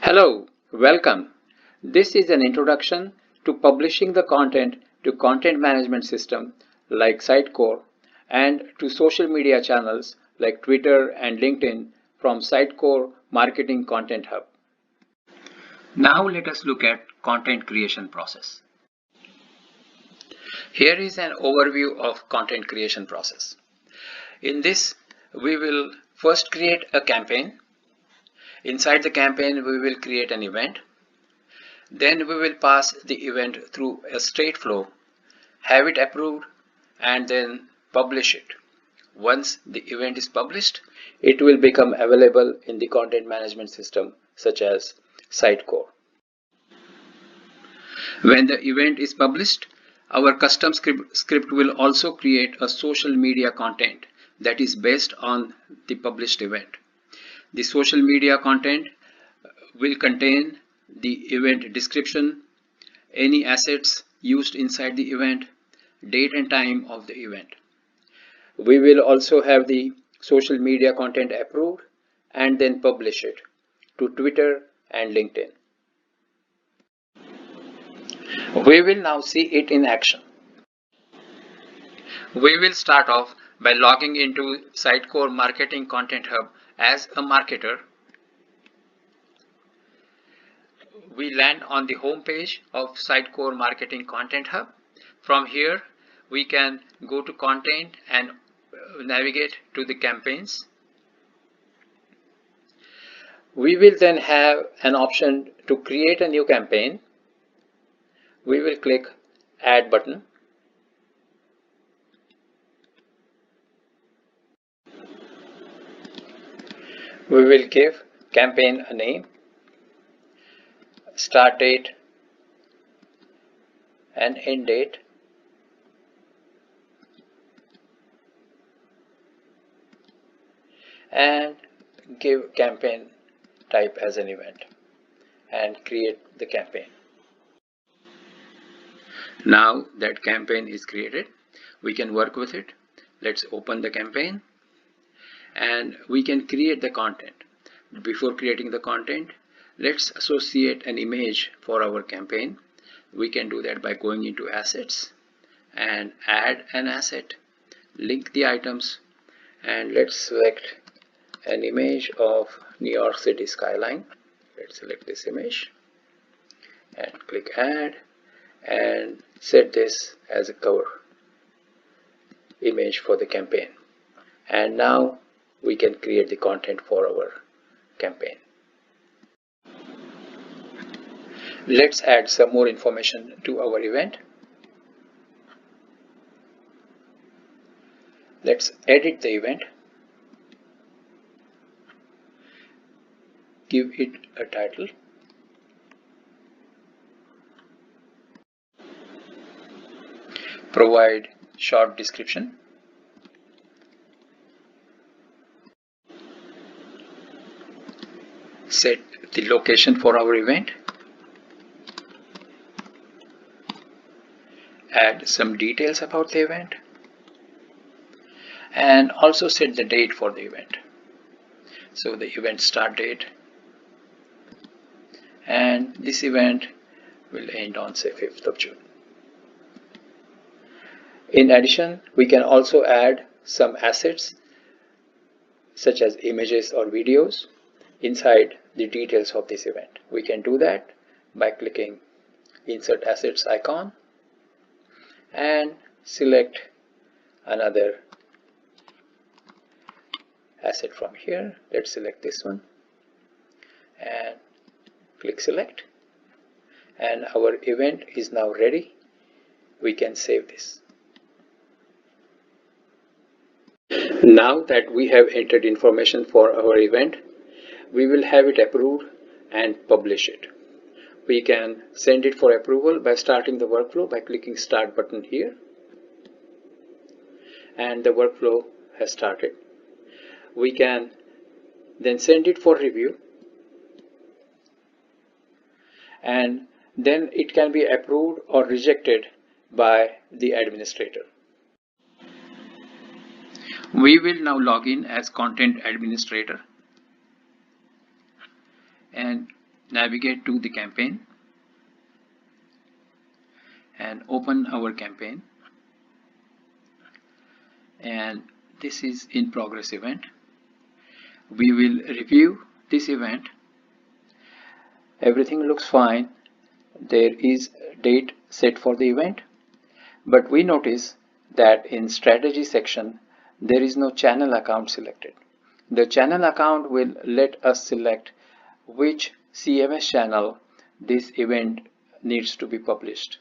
Hello, welcome. This is an introduction to publishing the content to content management system like Sitecore and to social media channels like Twitter and LinkedIn from Sitecore Marketing Content Hub. Now let us look at content creation process. Here is an overview of content creation process. In this, we will first create a campaign. Inside the campaign, we will create an event. Then we will pass the event through a straight flow, have it approved, and then publish it. Once the event is published, it will become available in the content management system such as Sitecore. When the event is published, our custom script will also create a social media content that is based on the published event. The social media content will contain the event description, any assets used inside the event, date and time of the event. We will also have the social media content approved and then publish it to Twitter and LinkedIn. We will now see it in action. We will start off by logging into Sitecore Marketing Content Hub as a marketer. We land on the home page of Sitecore Marketing Content Hub. From here, we can go to content and navigate to the campaigns. We will then have an option to create a new campaign. We will click Add button. We will give campaign a name, start date and end date. And give campaign type as an event and create the campaign. Now that campaign is created, we can work with it. Let's open the campaign and we can create the content. Before creating the content, let's associate an image for our campaign. We can do that by going into assets and add an asset, link the items, and let's select an image of New York City skyline. Let's select this image and click add and set this as a cover image for the campaign. And now we can create the content for our campaign. Let's add some more information to our event. Let's edit the event. Give it a title. Provide short description. Set the location for our event. Add some details about the event. And also set the date for the event. So the event start date. And this event will end on say 5th of June. In addition, we can also add some assets such as images or videos inside the details of this event. We can do that by clicking Insert Assets icon and select another asset from here. Let's select this one and click select, and our event is now ready. We can save this. Now that we have entered information for our event, we will have it approved and publish it. We can send it for approval by starting the workflow by clicking start button here, and the workflow has started. We can then send it for review, and then it can be approved or rejected by the administrator. We will now log in as content administrator and Navigate to the campaign and open our campaign, and this is in progress event. We will review this event. Everything looks fine. There is a date set for the event, but we notice that in strategy section there is no channel account selected. The channel account will let us select which CMS channel this event needs to be published.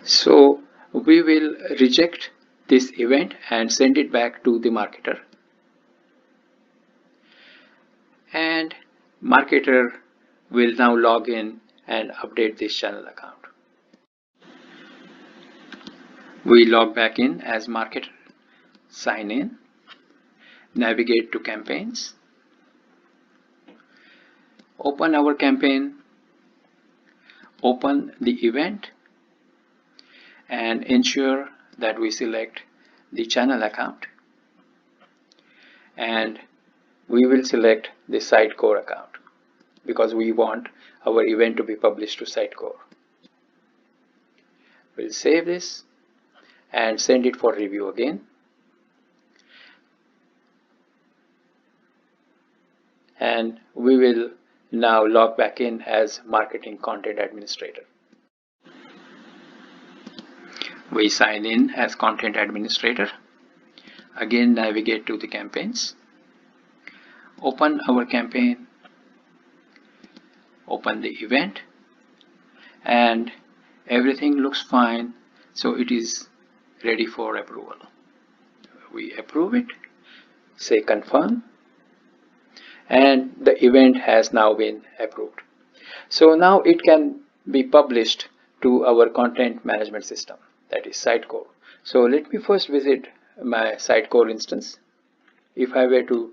So we will reject this event and send it back to the marketer, and marketer will now log in and update this channel account. We log back in as marketer, sign in, navigate to campaigns, open our campaign, open the event, and ensure that we select the channel account, and we will select the Sitecore account because we want our event to be published to Sitecore. We'll save this and send it for review again, and we will now log back in as marketing content administrator. We sign in as content administrator. Again, navigate to the campaigns, open our campaign, open the event, and everything looks fine, so it is ready for approval. We approve it, say confirm, and the event has now been approved. So now it can be published to our content management system, that is Sitecore. So let me first visit my Sitecore instance. If I were to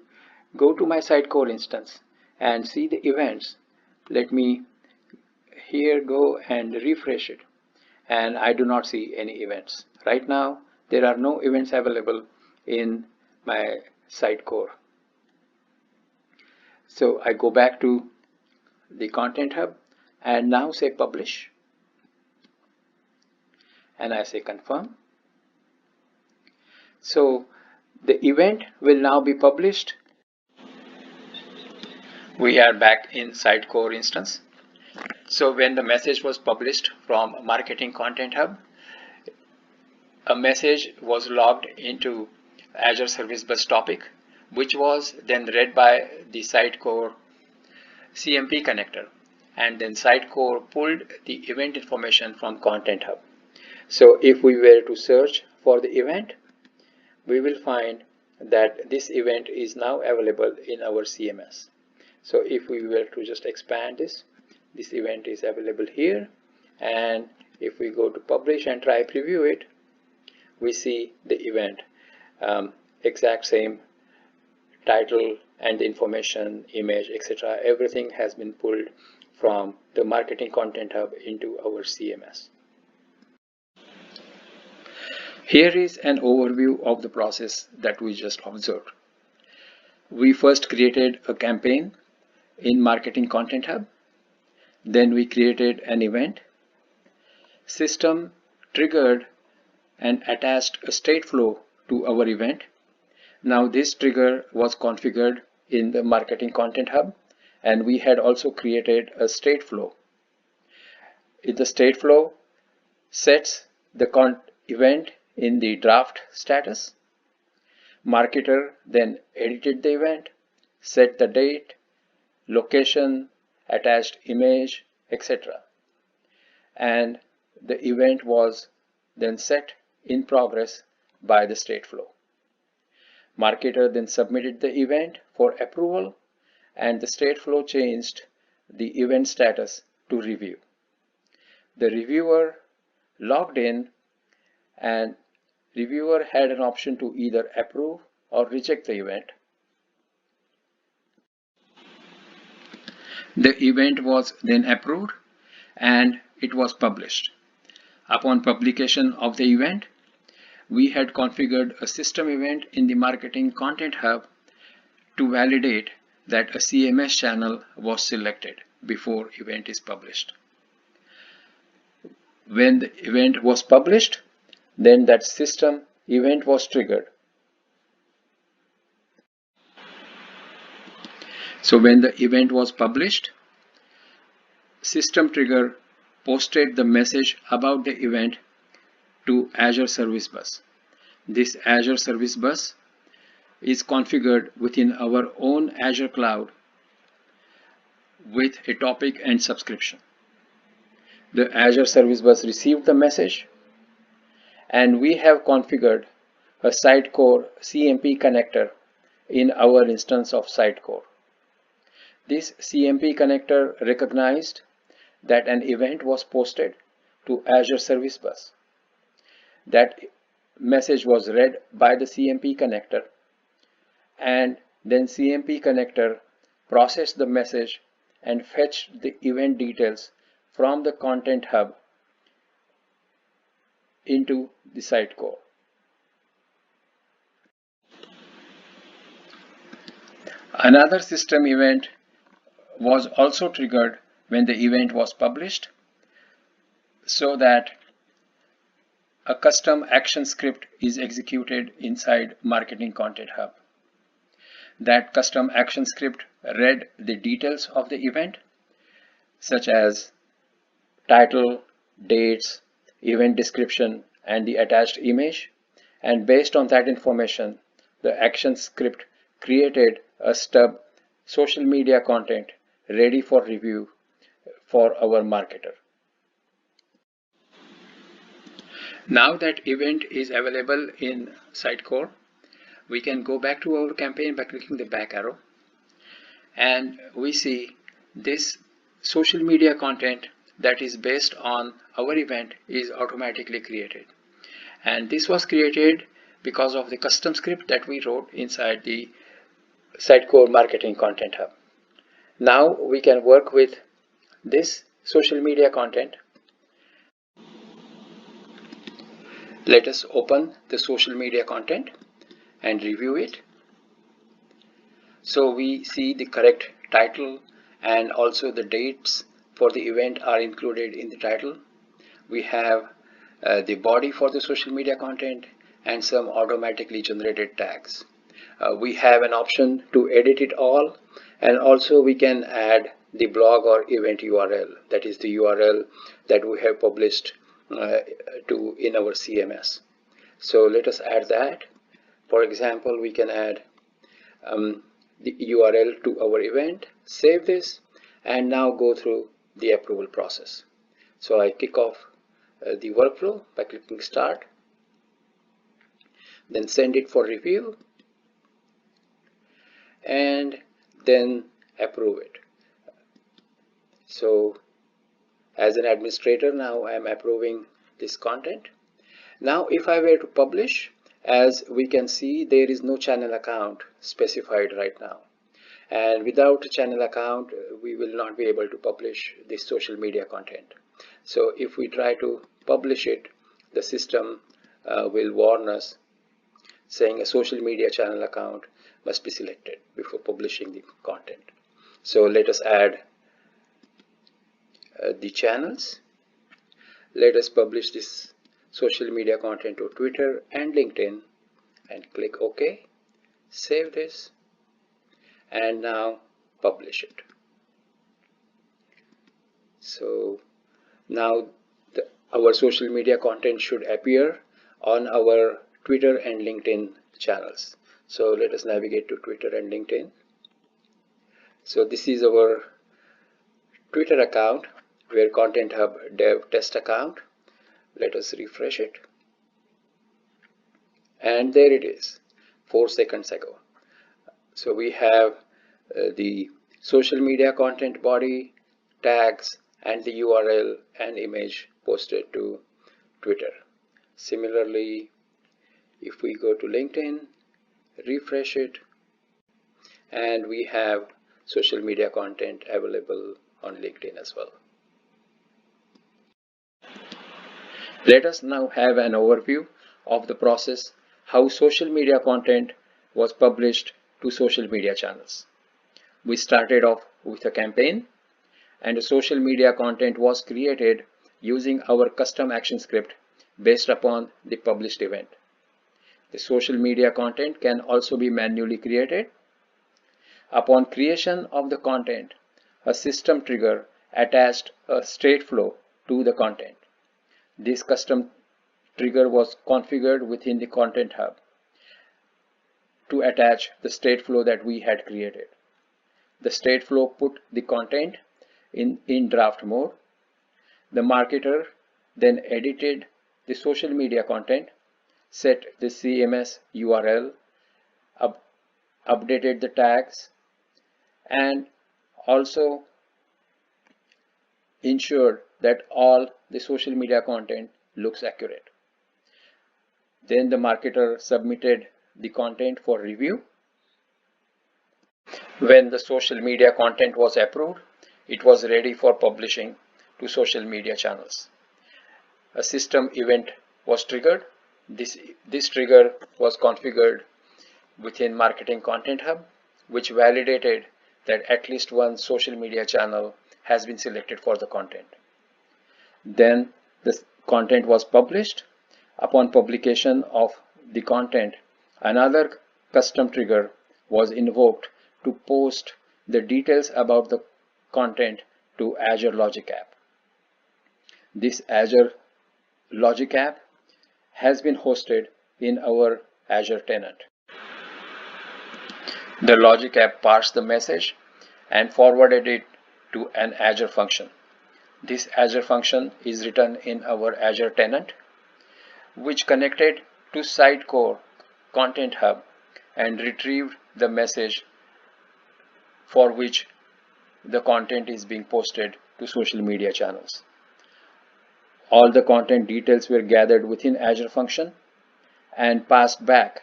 go to my Sitecore instance and see the events, let me here go and refresh it, and I do not see any events. Right now there are no events available in my Sitecore. So I go back to the Content Hub and now say publish, and I say confirm. So the event will now be published. We are back in Sitecore instance. So when the message was published from Marketing Content Hub, a message was logged into Azure Service Bus topic, which was then read by the Sitecore CMP connector, and then Sitecore pulled the event information from Content Hub. So if we were to search for the event, we will find that this event is now available in our CMS. So if we were to just expand this event is available here, and if we go to publish and try preview it, we see the event, exact same title and information, image, etc. Everything has been pulled from the Marketing Content Hub into our CMS. Here is an overview of the process that we just observed. We first created a campaign in Marketing Content Hub. Then we created an event. System triggered and attached a state flow to our event. Now this trigger was configured in the Marketing Content Hub, and we had also created a state flow. In the state flow sets the event in the draft status. Marketer then edited the event, set the date, location, attached image, etc. And the event was then set in progress by the state flow. Marketer then submitted the event for approval, and the state flow changed the event status to review. The reviewer logged in, and reviewer had an option to either approve or reject the event. The event was then approved and it was published. Upon publication of the event, we had configured a system event in the Marketing Content Hub to validate that a CMS channel was selected before event is published. When the event was published, then that system event was triggered. So when the event was published, system trigger posted the message about the event to Azure Service Bus. This Azure Service Bus is configured within our own Azure cloud with a topic and subscription. The Azure Service Bus received the message, and we have configured a Sitecore CMP connector in our instance of Sitecore. This CMP connector recognized that an event was posted to Azure Service Bus. That message was read by the CMP connector, and then CMP connector processed the message and fetched the event details from the Content Hub into the Sitecore. Another system event was also triggered when the event was published, so that a custom action script is executed inside Marketing Content Hub. That custom action script read the details of the event, such as title, dates, event description, and the attached image, and based on that information, the action script created a stub social media content ready for review for our marketer. Now that event is available in Sitecore, we can go back to our campaign by clicking the back arrow, and we see this social media content that is based on our event is automatically created. And this was created because of the custom script that we wrote inside the Sitecore Marketing Content Hub. Now we can work with this social media content. Let us open the social media content and review it. So we see the correct title, and also the dates for the event are included in the title. We have the body for the social media content and some automatically generated tags. We have an option to edit it all, and also we can add the blog or event URL, that is the URL that we have published in our CMS. So let us add that. For example, we can add the URL to our event, save this, and now go through the approval process. So I kick off the workflow by clicking start, then send it for review, and then approve it. So as an administrator, now I am approving this content. Now if I were to publish, as we can see, there is no channel account specified right now, and without a channel account we will not be able to publish this social media content. So if we try to publish it, the system will warn us saying a social media channel account must be selected before publishing the content. So let us add the channels. Let us publish this social media content to Twitter and LinkedIn, and click OK. Save this, and now publish it. So now our social media content should appear on our Twitter and LinkedIn channels. So let us navigate to Twitter and LinkedIn. So this is our Twitter account, where Content Hub Dev Test account. Let us refresh it, and there it is, 4 seconds ago. So we have the social media content body, tags, and the URL and image posted to Twitter. Similarly, if we go to LinkedIn, refresh it, and we have social media content available on LinkedIn as well. Let us now have an overview of the process how social media content was published to social media channels. we started off with a campaign, and a social media content was created using our custom action script based upon the published event. The social media content can also be manually created. Upon creation of the content, a system trigger attached a state flow to the content. This custom trigger was configured within the Content Hub to attach the state flow that we had created. The state flow put the content in draft mode. The marketer then edited the social media content, set the CMS URL, updated the tags, and also ensured that all the social media content looks accurate. Then the marketer submitted the content for review. When the social media content was approved, it was ready for publishing to social media channels. A system event was triggered. This trigger was configured within Marketing Content Hub, which validated that at least one social media channel has been selected for the content. Then the content was published. Upon publication of the content, another custom trigger was invoked to post the details about the content to Azure Logic App. This Azure Logic App has been hosted in our Azure tenant. The Logic App parsed the message and forwarded it to an Azure function. This Azure function is written in our Azure tenant, which connected to Sitecore Content Hub and retrieved the message for which the content is being posted to social media channels. All the content details were gathered within Azure function and passed back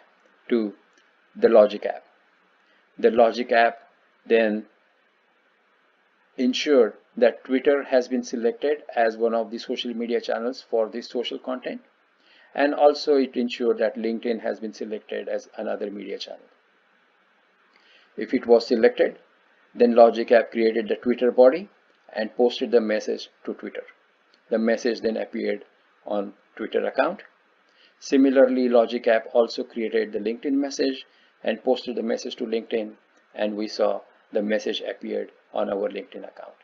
to the Logic App. The Logic App then ensured that Twitter has been selected as one of the social media channels for this social content, and also it ensured that LinkedIn has been selected as another media channel. If it was selected, then Logic App created the Twitter body and posted the message to Twitter. The message then appeared on Twitter account. Similarly, Logic App also created the LinkedIn message and posted the message to LinkedIn, and we saw the message appeared on our LinkedIn account.